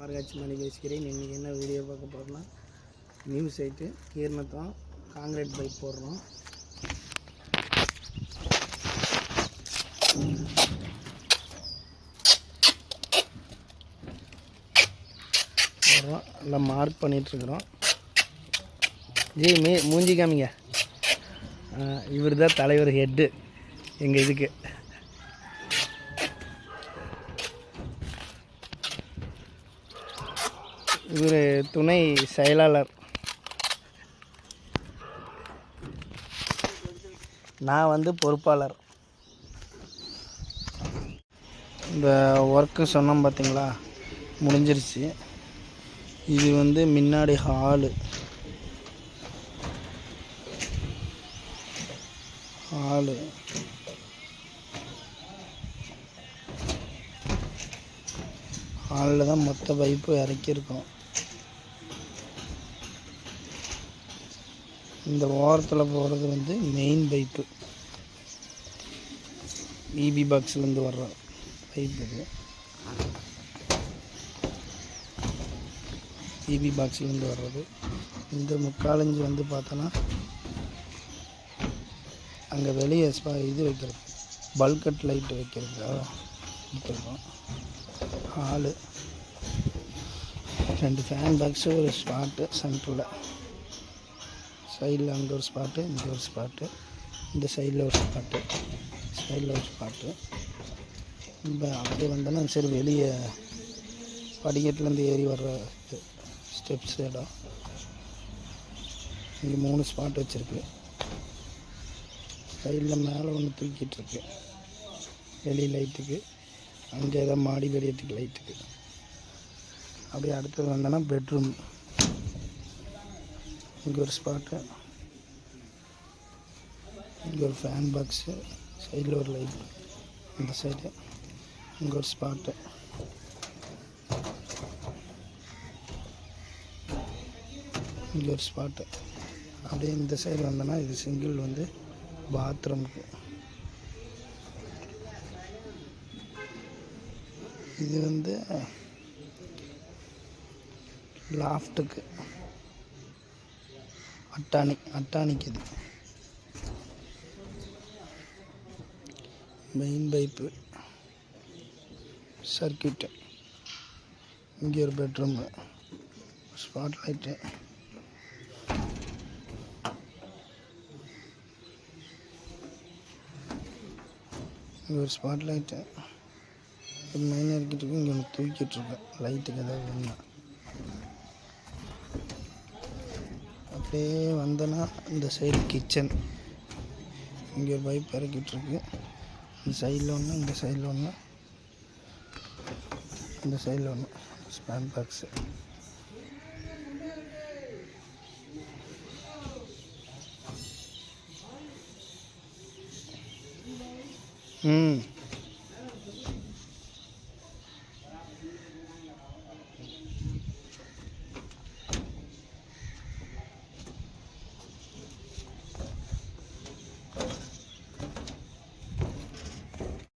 மார்காட்சி மணி பேசுகிறேன். இன்றைக்கி என்ன வீடியோ பார்க்க போகிறோம்னா, நியூ சைட்டு கீர்ணத்தம் காங்கிரீட் பைப் போடுறோம். எல்லாம் மார்க் பண்ணிகிட்ருக்குறோம். மூஞ்சி காமிங்க. இவர் தான் தலைவர், ஹெட்டு எங்கள் இதுக்கு. இவர் துணை செயலாளர். நான் பொறுப்பாளர். இந்த ஒர்க்கு சொன்னோம் பார்த்தீங்களா, முடிஞ்சிருச்சு. இது முன்னாடி ஹாலு ஹாலில் தான் மொத்த பைப்பு இறக்கியிருக்கோம். இந்த ஓரத்தில் போகிறது மெயின் பைப்பு, இபி பாக்ஸ்லேருந்து வர்ற பைப்பு. இது இபி பாக்ஸ்லேருந்து வர்றது. இந்த முக்காலஞ்சு பார்த்தோன்னா அங்கே வெளியே இது வைக்கிறது, பல்கட் லைட்டு வைக்கிறதுக்காக கொடுத்துருக்கோம். ஹாலு 2 ஃபேன் பாக்ஸு, ஒரு ஸ்பாட்டு சென்டரில், சைடில் அங்கே ஒரு ஸ்பாட்டு, இங்கே ஒரு ஸ்பாட்டு, இந்த சைடில் ஒரு ஸ்பாட்டு, சைடில் ஒரு ஸ்பாட்டு. இப்போ அப்படியே வந்தோன்னா சரி, வெளியே படிக்கட்டுலேருந்து ஏறி வர்ற ஸ்டெப்ஸ் இடம். இங்கே 3 ஸ்பாட் வச்சுருக்கு. சைடில் மேலே ஒன்று தூக்கிட்டுருக்கு வெளி லைட்டுக்கு, அங்கே ஏதோ மாடி வெளியேற்றுக்கு லைட்டுக்கு. அப்படியே அடுத்தது வந்தோன்னா பெட்ரூம். இங்கே ஒரு ஸ்பாட்டு, இங்கே ஒரு ஃபேன் பாக்ஸு, சைடில் ஒரு லைட், இந்த சைடு இங்கே ஒரு ஸ்பாட்டு. இங்கே ஒரு ஸ்பாட்டு. அப்படியே இந்த சைடு வந்தோன்னா இது சிங்கிள் பாத்ரூமுக்கு. இது லாஃப்ட்டுக்கு, அட்டானிக்கு. இது மெயின் பைப்பு, சர்க்கியூட்டு. இங்கே ஒரு பெட்ரூமு, ஸ்பாட் லைட்டு. இங்கே ஒரு ஸ்பாட் லைட்டு, மெயின் இறக்கிட்டுருக்கு. இங்கே ஒன்று தூக்கிட்டுருக்கேன் லைட்டுக்கு ஏதாவது வேணும்னா. அப்படியே வந்தோன்னா இந்த சைடு கிச்சன். இங்கே ஒரு பைப் இறக்கிட்டுருக்கு. இந்த சைடில் ஒன்று, இந்த சைடில் ஒன்று, இந்த சைடில் ஒன்று ஸ்பேன் பாக்ஸு.